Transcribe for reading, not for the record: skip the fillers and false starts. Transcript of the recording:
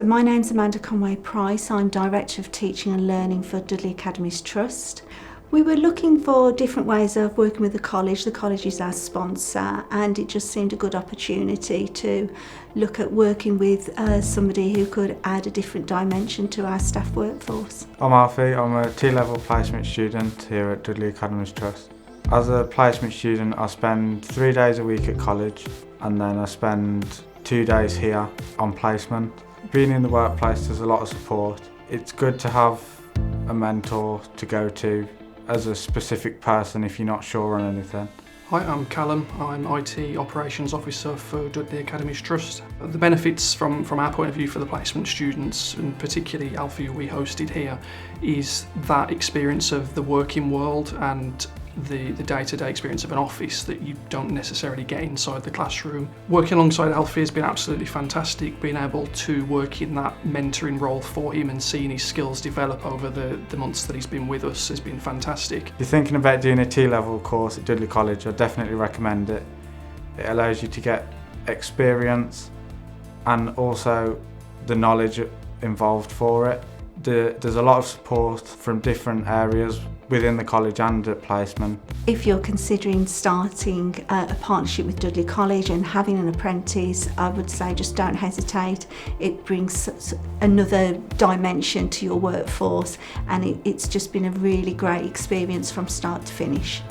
My name's Amanda Conway-Price. I'm Director of Teaching and Learning for Dudley Academies Trust. We were looking for different ways of working with the college. The college is our sponsor, and it just seemed a good opportunity to look at working with somebody who could add a different dimension to our staff workforce. I'm Alfie. I'm a T-level placement student here at Dudley Academies Trust. As a placement student, I spend 3 days a week at college, and then I spend 2 days here on placement. Being in the workplace, there's a lot of support. It's good to have a mentor to go to as a specific person if you're not sure on anything. Hi, I'm Callum. I'm IT Operations Officer for Dudley Academies Trust. The benefits from our point of view for the placement students, and particularly Alfie, who we hosted here, is that experience of the working world and the day-to-day experience of an office that you don't necessarily get inside the classroom. Working alongside Alfie has been absolutely fantastic. Being able to work in that mentoring role for him and seeing his skills develop over the months that he's been with us has been fantastic. If you're thinking about doing a T-level course at Dudley College, I definitely recommend it. It allows you to get experience and also the knowledge involved for it. There's a lot of support from different areas within the college and at placement. If you're considering starting a partnership with Dudley College and having an apprentice, I would say just don't hesitate. It brings another dimension to your workforce, and it's just been a really great experience from start to finish.